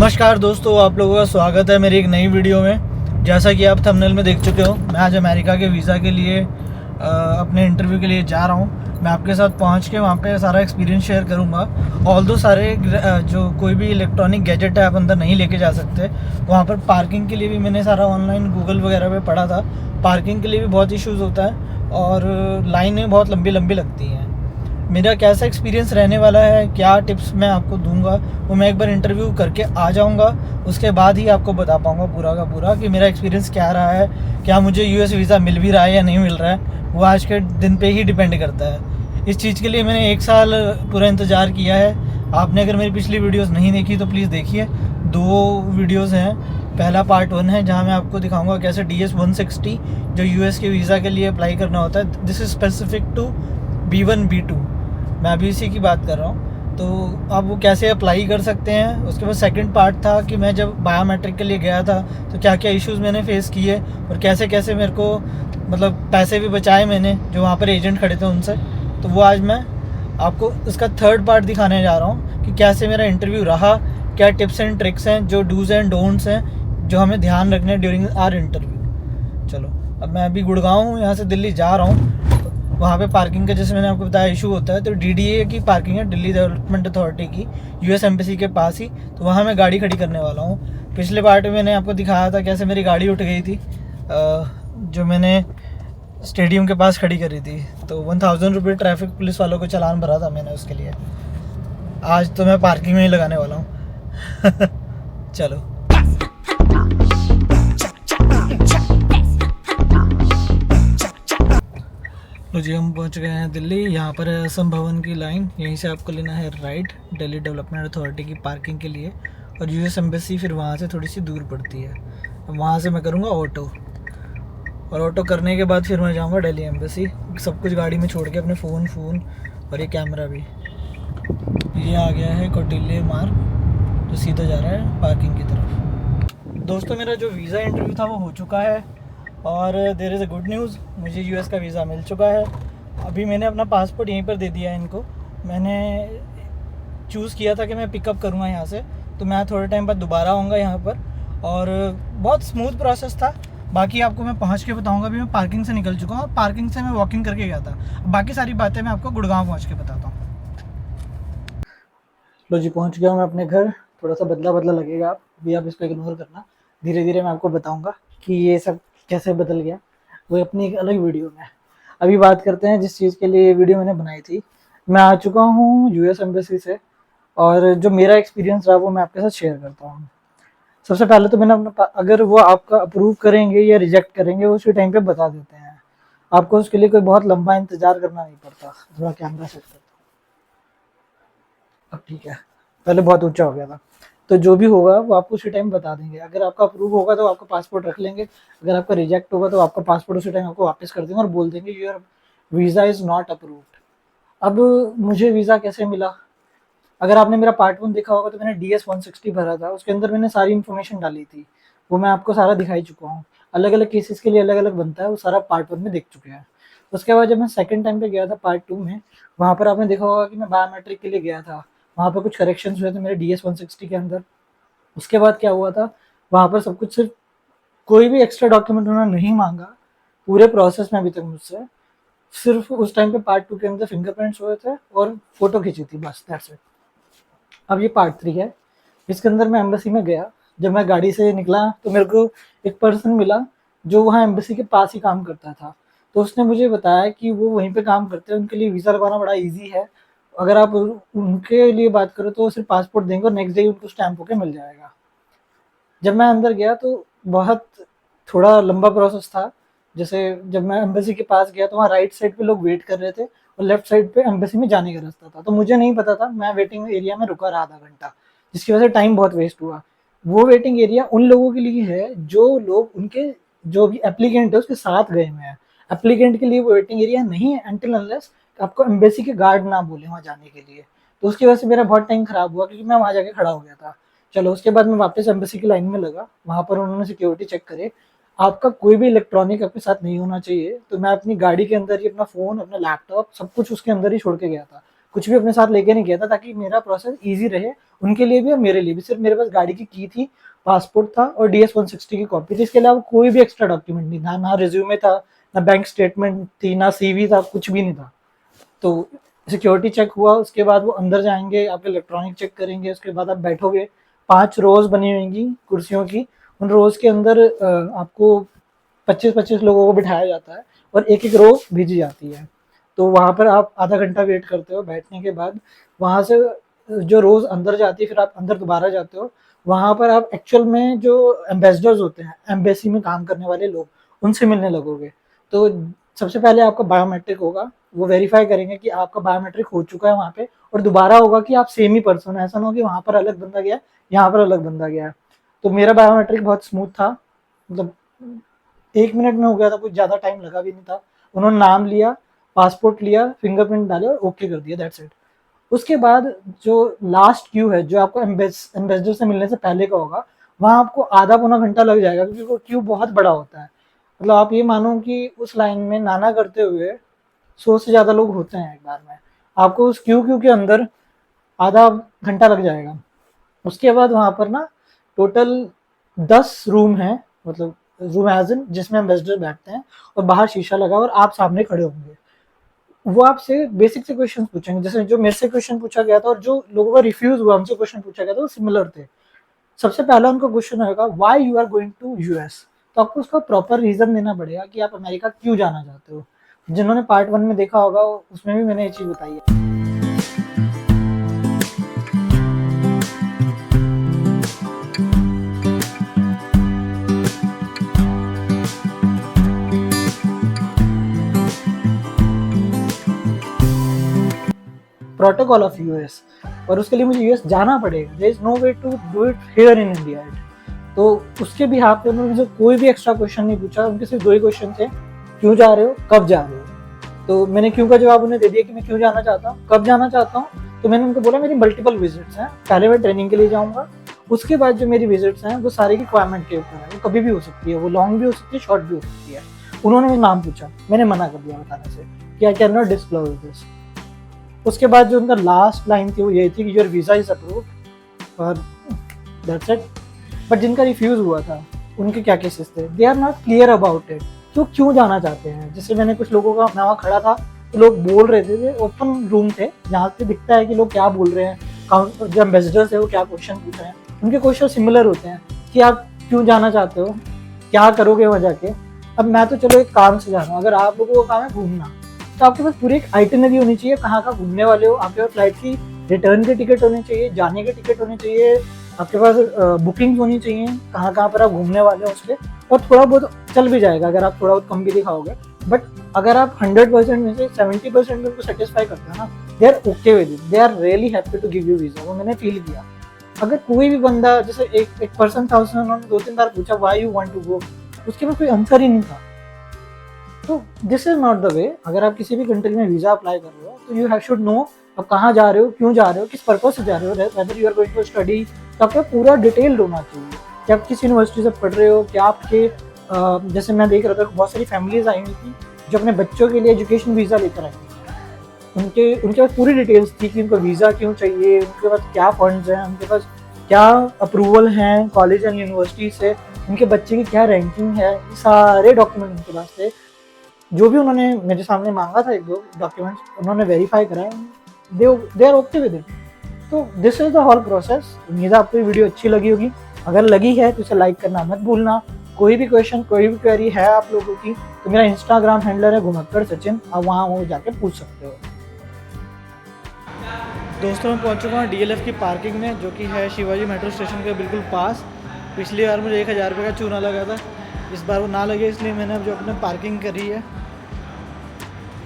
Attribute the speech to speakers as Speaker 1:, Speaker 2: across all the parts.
Speaker 1: नमस्कार दोस्तों, आप लोगों का स्वागत है मेरी एक नई वीडियो में। जैसा कि आप थंबनेल में देख चुके हो, मैं आज अमेरिका के वीज़ा के लिए अपने इंटरव्यू के लिए जा रहा हूँ। मैं आपके साथ पहुँच के वहाँ पे सारा एक्सपीरियंस शेयर करूँगा। ऑल्दो सारे जो कोई भी इलेक्ट्रॉनिक गैजेट है आप अंदर नहीं लेके जा सकते। वहाँ पर पार्किंग के लिए भी मैंने सारा ऑनलाइन गूगल वगैरह पे पढ़ा था। पार्किंग के लिए भी बहुत इश्यूज़ होता है और लाइनें बहुत लंबी लंबी लगती हैं। मेरा कैसा एक्सपीरियंस रहने वाला है, क्या टिप्स मैं आपको दूंगा, वो मैं एक बार इंटरव्यू करके आ जाऊंगा। उसके बाद ही आपको बता पाऊंगा पूरा का पूरा कि मेरा एक्सपीरियंस क्या रहा है, क्या मुझे यूएस वीज़ा मिल भी रहा है या नहीं मिल रहा है। वो आज के दिन पे ही डिपेंड करता है। इस चीज़ के लिए मैंने 1 साल पूरा इंतज़ार किया है। आपने अगर मेरी पिछली वीडियोज़ नहीं देखी तो प्लीज़ देखिए। 2 वीडियोज़ हैं। पहला पार्ट 1 है जहाँ मैं आपको दिखाऊंगा कैसे DS-160 जो यूएस के वीज़ा के लिए अप्लाई करना होता है, this is specific to B1 B2, मैं अभी इसी की बात कर रहा हूँ। तो आप वो कैसे अप्लाई कर सकते हैं। उसके बाद सेकंड पार्ट था कि मैं जब बायोमेट्रिक के लिए गया था तो क्या क्या इश्यूज़ मैंने फेस किए और कैसे कैसे मेरे को मतलब पैसे भी बचाए मैंने जो वहाँ पर एजेंट खड़े थे उनसे। तो वो आज मैं आपको उसका थर्ड पार्ट दिखाने जा रहा हूँ कि कैसे मेरा इंटरव्यू रहा, क्या टिप्स एंड ट्रिक्स हैं, जो डूज़ एंड डोंट्स हैं जो हमें ध्यान रखने ड्यूरिंग आर इंटरव्यू। चलो, अब मैं अभी गुड़गांव हूँ, यहाँ से दिल्ली जा रहा हूँ। वहाँ पे पार्किंग का जैसे मैंने आपको बताया इशू होता है। तो DDA की पार्किंग है, दिल्ली डेवलपमेंट अथॉरिटी की, यूएस एम्बेसी के पास ही। तो वहाँ मैं गाड़ी खड़ी करने वाला हूँ। पिछले पार्ट में मैंने आपको दिखाया था कैसे मेरी गाड़ी उठ गई थी जो मैंने स्टेडियम के पास खड़ी करी थी। तो 1000 रुपये ट्रैफिक पुलिस वालों को चालान भरा था मैंने उसके लिए। आज तो मैं पार्किंग में ही लगाने वाला हूँ। चलो, तो जी हम पहुंच गए हैं दिल्ली। यहाँ पर है असम भवन की लाइन, यहीं से आपको लेना है राइट दिल्ली डेवलपमेंट अथॉरिटी की पार्किंग के लिए। और यूएस एम्बेसी फिर वहाँ से थोड़ी सी दूर पड़ती है। वहाँ से मैं करूँगा ऑटो, और ऑटो करने के बाद फिर मैं जाऊँगा दिल्ली एम्बेसी, सब कुछ गाड़ी में छोड़ के, अपने फ़ोन और ये कैमरा भी। ये आ गया है कौटिल्य मार्ग जो सीधा जा रहा है पार्किंग की तरफ। दोस्तों, मेरा जो वीज़ा इंटरव्यू था वो हो चुका है और there is a good news, मुझे यूएस का वीज़ा मिल चुका है। अभी मैंने अपना पासपोर्ट यहीं पर दे दिया है इनको। मैंने चूज़ किया था कि मैं पिकअप करूँगा यहाँ से, तो मैं थोड़े टाइम बाद दोबारा आऊँगा यहाँ पर। और बहुत स्मूथ प्रोसेस था। बाकी आपको मैं पहुँच के बताऊँगा। अभी मैं पार्किंग से निकल चुका हूँ और पार्किंग से मैं वॉकिंग करके गया था। बाकी सारी बातें मैं आपको गुड़गांव पहुँच के बताता हूँ। लो जी, पहुँच गया हूँ मैं अपने घर। थोड़ा सा बदला बदला लगेगा, आप इसको इग्नोर करना। धीरे धीरे मैं आपको बताऊँगा कि ये सब कैसे बदल गया, वो अपनी एक अलग वीडियो में। अभी बात करते हैं जिस चीज़ के लिए ये वीडियो मैंने बनाई थी। मैं आ चुका हूँ यूएस एम्बेसी से और जो मेरा एक्सपीरियंस रहा वो मैं आपके साथ शेयर करता हूँ। सबसे पहले तो मैंने अपना अगर वो आपका अप्रूव करेंगे या रिजेक्ट करेंगे वो उसी टाइम पे बता देते हैं। आपको उसके लिए कोई बहुत लंबा इंतजार करना नहीं पड़ता। थोड़ा कैमरा सेट करता हूँ, अब ठीक है, पहले बहुत ऊंचा हो गया था। तो जो भी होगा वो आपको उसी टाइम बता देंगे। अगर आपका अप्रूव होगा तो आपका पासपोर्ट रख लेंगे, अगर आपका रिजेक्ट होगा तो आपका पासपोर्ट उसी टाइम आपको वापस कर देंगे और बोल देंगे your visa is not approved. अब मुझे वीज़ा कैसे मिला, अगर आपने मेरा पार्ट 1 देखा होगा तो मैंने DS-160 भरा था, उसके अंदर मैंने सारी इन्फॉर्मेशन डाली थी। वो मैं आपको सारा दिखाई चुका हूँ। अलग अलग केसेस के लिए अलग अलग बनता है, वो सारा पार्ट 1 में देख चुके हैं। उसके बाद जब मैं सेकंड टाइम पे गया था पार्ट 2 में, वहाँ पर आपने देखा होगा कि मैं बायोमेट्रिक के लिए गया था। वहाँ पर कुछ करेक्शंस हुए थे मेरे DS-160 के अंदर। उसके बाद क्या हुआ था, वहाँ पर सब कुछ सिर्फ, कोई भी एक्स्ट्रा डॉक्यूमेंट उन्होंने नहीं मांगा पूरे प्रोसेस में अभी तक मुझसे। सिर्फ उस टाइम पे पार्ट 2 के अंदर फिंगरप्रिंट्स हुए थे और फोटो खींची थी, बस दैट्स इट। अब ये पार्ट 3 है। इसके अंदर मैं एम्बेसी में गया। जब मैं गाड़ी से निकला तो मेरे को एक पर्सन मिला जो वहाँ एम्बेसी के पास ही काम करता था। तो उसने मुझे बताया कि वो वहीं पे काम करते हैं, उनके लिए वीज़ा लगवाना बड़ा ईजी है। अगर आप उनके लिए बात करो तो वो सिर्फ पासपोर्ट देंगे और नेक्स्ट डे ही उनको स्टैम्प होके मिल जाएगा। जब मैं अंदर गया तो बहुत थोड़ा लंबा प्रोसेस था। जैसे जब मैं एम्बेसी के पास गया तो वहाँ राइट साइड पे लोग वेट कर रहे थे और लेफ्ट साइड पे एम्बेसी में जाने का रास्ता था। तो मुझे नहीं पता था, मैं वेटिंग एरिया में रुका रहा आधा घंटा, जिसकी वजह से टाइम बहुत वेस्ट हुआ। वो वेटिंग एरिया उन लोगों के लिए है जो लोग उनके जो भी एप्लीकेंट है उसके साथ गए हुए हैं। एप्लीकेंट के लिए वो वेटिंग एरिया नहीं है अनटिल अनलेस आपको एम्बेसी के गार्ड ना बोले वहाँ जाने के लिए। तो उसकी वजह से मेरा बहुत टाइम खराब हुआ क्योंकि मैं वहाँ जाके खड़ा हो गया था। चलो, उसके बाद मैं वापस एम्बेसी की लाइन में लगा। वहाँ पर उन्होंने सिक्योरिटी चेक करे। आपका कोई भी इलेक्ट्रॉनिक आपके साथ नहीं होना चाहिए। तो मैं अपनी गाड़ी के अंदर ही अपना फ़ोन, अपना लैपटॉप, सब कुछ उसके अंदर ही छोड़ के गया था। कुछ भी अपने साथ लेके नहीं गया था, ताकि मेरा प्रोसेस ईजी रहे उनके लिए भी और मेरे लिए भी। सिर्फ मेरे पास गाड़ी की थी, पासपोर्ट था और DS-160 की कॉपी थी। इसके अलावा कोई भी एक्स्ट्रा डॉक्यूमेंट नहीं था, ना रिज्यूमे था, ना बैंक स्टेटमेंट थी, ना CV था, कुछ भी नहीं था। तो सिक्योरिटी चेक हुआ, उसके बाद वो अंदर जाएंगे, आपके इलेक्ट्रॉनिक चेक करेंगे, उसके बाद आप बैठोगे। 5 रोज बनी होंगी कुर्सियों की, उन रोज के अंदर आपको 25-25 लोगों को बिठाया जाता है और एक एक रो भेजी जाती है। तो वहाँ पर आप आधा घंटा वेट करते हो। बैठने के बाद वहाँ से जो रोज अंदर जाती है, फिर आप अंदर दोबारा जाते हो। वहाँ पर आप एक्चुअल में जो एम्बेसडर्स होते हैं, एम्बेसी में काम करने वाले लोग, उनसे मिलने लगोगे। तो सबसे पहले आपका बायोमेट्रिक होगा, वो वेरीफाई करेंगे कि आपका बायोमेट्रिक हो चुका है वहाँ पे, और दोबारा होगा कि आप सेम ही पर्सन है। ऐसा ना हो कि वहाँ पर अलग बंदा गया, यहाँ पर अलग बंदा गया। तो मेरा बायोमेट्रिक बहुत स्मूथ था, मतलब 1 मिनट में हो गया था, कुछ ज़्यादा टाइम लगा भी नहीं था। उन्होंने नाम लिया, पासपोर्ट लिया, फिंगरप्रिंट डाले और ओके कर दिया, दैट्स इट। उसके बाद जो लास्ट क्यू है, जो आपको एम्बेसडर से मिलने से पहले का होगा, वहाँ आपको आधा पौना घंटा लग जाएगा, क्योंकि वो क्यू बहुत बड़ा होता है। मतलब आप ये मानो कि उस लाइन में नाना करते हुए 100 से ज़्यादा लोग होते हैं एक बार में। आपको उस क्यू के अंदर आधा घंटा लग जाएगा। उसके बाद वहाँ पर ना टोटल 10 रूम है, मतलब रूम एज इन जिसमें एम्बेसडर बैठते हैं, और बाहर शीशा लगा और आप सामने खड़े होंगे। वो आपसे बेसिक से क्वेश्चन पूछेंगे, जैसे जो मेरे से क्वेश्चन पूछा गया था और जो लोगों का रिफ्यूज हुआ उनसे क्वेश्चन पूछा गया था, वो सिमिलर थे। सबसे पहला उनका क्वेश्चन होगा, why you are going to US। तो आपको उसका प्रॉपर रीजन देना पड़ेगा कि आप अमेरिका क्यों जाना चाहते हो। जिन्होंने पार्ट 1 में देखा होगा, उसमें भी मैंने ये चीज़ बताई है। प्रोटोकॉल ऑफ US, और उसके लिए मुझे US जाना पड़ेगा। There is no way to do it here in India. तो उसके भी हाथ पे उन्होंने मुझे कोई भी एक्स्ट्रा क्वेश्चन नहीं पूछा। उनके सिर्फ 2 ही क्वेश्चन थे, क्यों जा रहे हो, कब जा रहे हो। तो मैंने क्यों का जवाब उन्हें दे दिया कि मैं क्यों जाना चाहता हूँ। कब जाना चाहता हूँ, तो मैंने उनको बोला मेरी मल्टीपल विजिट्स हैं। पहले मैं ट्रेनिंग के लिए जाऊँगा, उसके बाद जो मेरी विजिट्स हैं वो सारी की रिक्वायरमेंट के ऊपर है। वो कभी भी हो सकती है, वो लॉन्ग भी हो सकती है, शॉर्ट भी हो सकती है। उन्होंने मेरा नाम पूछा, मैंने मना कर दिया बताने से कि I can not disclose this. उसके बाद जो उनका लास्ट लाइन थी वो यही थी कि योर वीज़ा इज अप्रूव्ड और दैट्स इट। बट जिनका रिफ्यूज़ हुआ था उनके क्या केसेस थे, they are not clear about it, तो क्यों जाना चाहते हैं। जैसे मैंने कुछ लोगों का, मैं वहाँ खड़ा था तो लोग बोल रहे थे, ओपन रूम थे जहाँ पे दिखता है कि लोग क्या बोल रहे हैं, जो एम्बेसडर्स है वो क्या क्वेश्चन पूछ रहे हैं। उनके क्वेश्चन सिमिलर होते हैं कि आप क्यों जाना चाहते हो, क्या करोगे वहाँ जाके। अब मैं तो चलो एक काम से जा रहा हूँ, अगर आप लोगों का काम है घूमना, तो आपके पास पूरी एक आइटिनरी होनी चाहिए, कहाँ कहाँ घूमने वाले हो। आपके पास फ्लाइट की रिटर्न की टिकट होनी चाहिए, जाने की टिकट होनी चाहिए, आपके पास बुकिंग होनी चाहिए कहाँ कहाँ पर आप घूमने वाले हो उसके। और थोड़ा बहुत चल भी जाएगा अगर आप थोड़ा बहुत कम भी दिखाओगे, बट अगर आप 100% में से 70% उनको सेटिस्फाई करते हो ना, they are okay with it, they are really happy to give you visa. वो मैंने फील किया। अगर कोई भी बंदा, जैसे एक पर्सन था, उसने उन्होंने 2-3 बार पूछा why you want to go, उसके पास कोई आंसर ही नहीं था। तो this is not the way. अगर आप किसी भी कंट्री में वीज़ा अप्लाई कर रहे हो तो यू शुड नो आप कहाँ जा रहे हो, क्यों जा रहे हो, किस पर्पज से जा रहे हो, whether you are going to study. तो आपका पूरा डिटेल होना चाहिए कि आप किस यूनिवर्सिटी से पढ़ रहे हो, क्या आपके जैसे मैं देख रहा था बहुत सारी फैमिलीज आई हुई थी जो अपने बच्चों के लिए एजुकेशन वीज़ा लेकर आई थी। उनके पास पूरी डिटेल्स थी कि उनको वीज़ा क्यों चाहिए, उनके पास क्या फंड्स हैं, उनके पास क्या अप्रूवल हैं कॉलेज एंड यूनिवर्सिटी से, उनके बच्चे की क्या रैंकिंग है, ये सारे डॉक्यूमेंट उनके पास थे। जो भी उन्होंने मेरे सामने मांगा था, 1-2 डॉक्यूमेंट्स उन्होंने वेरीफाई कराया, they are okay with it. तो this is the whole process. उम्मीद है आपको ये वीडियो अच्छी लगी होगी। अगर लगी है तो इसे लाइक करना मत भूलना। कोई भी क्वेश्चन, कोई भी क्वेरी है आप लोगों की, तो मेरा इंस्टाग्राम हैंडलर है घुमक्कड़ सचिन, आप वहाँ वो जाके पूछ सकते हो। दोस्तों मैं पहुँच चुका हूँ DLF की पार्किंग में, जो कि है शिवाजी मेट्रो स्टेशन के बिल्कुल पास। पिछली बार मुझे 1000 रुपये का चूना लगा था, इस बार वो ना लगे, इसलिए मैंने अब जो अपने पार्किंग करी है।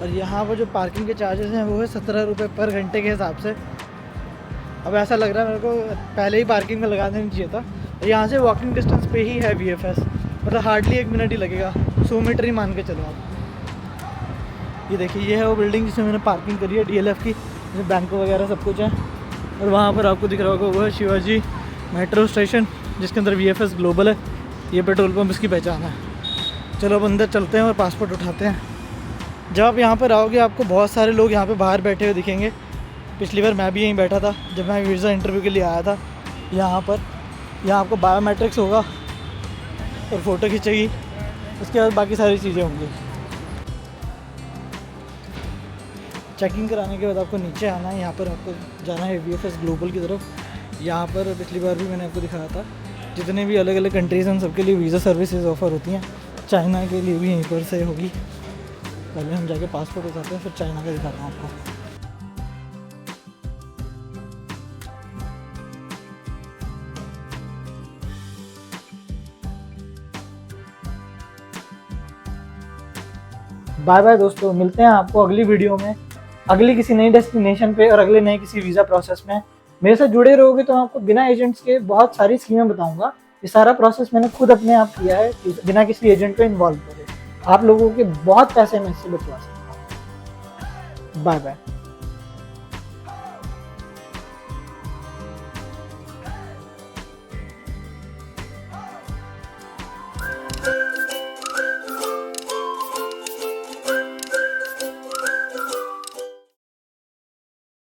Speaker 1: और यहाँ पर जो पार्किंग के चार्जेस हैं वो है 17 रुपये पर घंटे के हिसाब से। अब ऐसा लग रहा है मेरे को पहले ही पार्किंग में लगा देना चाहिए था। यहाँ से वॉकिंग डिस्टेंस पे ही है VFS, मतलब हार्डली 1 मिनट ही लगेगा, 100 मीटर ही मान के चलो आप। ये देखिए, ये है वो बिल्डिंग जिसमें मैंने पार्किंग करी है DLF की, जिसमें बैंक वगैरह सब कुछ है। और वहाँ पर आपको दिख रहा होगा वो है शिवाजी मेट्रो स्टेशन, जिसके अंदर VFS ग्लोबल है। ये पेट्रोल पम्प इसकी पहचान है। चलो अब अंदर चलते हैं और पासपोर्ट उठाते हैं। जब आप यहाँ पर आओगे आपको बहुत सारे लोग यहाँ पे बाहर बैठे हुए दिखेंगे, पिछली बार मैं भी यहीं बैठा था जब मैं वीज़ा इंटरव्यू के लिए आया था। यहाँ आपको बायोमेट्रिक्स होगा और फ़ोटो खींचेगी, उसके बाद बाकी सारी चीज़ें होंगी। चेकिंग कराने के बाद आपको नीचे आना है, यहाँ पर आपको जाना है VFS ग्लोबल की तरफ। यहाँ पर पिछली बार भी मैंने आपको दिखाया था, जितने भी अलग अलग कंट्रीज़ हैं सबके लिए वीज़ा सर्विसेज ऑफ़र होती हैं। चाइना के लिए भी यहीं पर से होगी। पहले हम जाके पासपोर्ट उतारते हैं, फिर चाइना का दिखाता हूँ आपको। बाय बाय दोस्तों, मिलते हैं आपको अगली वीडियो में, अगली किसी नई डेस्टिनेशन पे और अगले नए किसी वीज़ा प्रोसेस में। मेरे साथ जुड़े रहोगे तो मैं आपको बिना एजेंट्स के बहुत सारी स्कीमें बताऊंगा। ये सारा प्रोसेस मैंने खुद अपने आप किया है बिना किसी एजेंट को इन्वॉल्व करे। आप लोगों के बहुत पैसे मैं इससे बचवा सकता हूँ। Bye bye.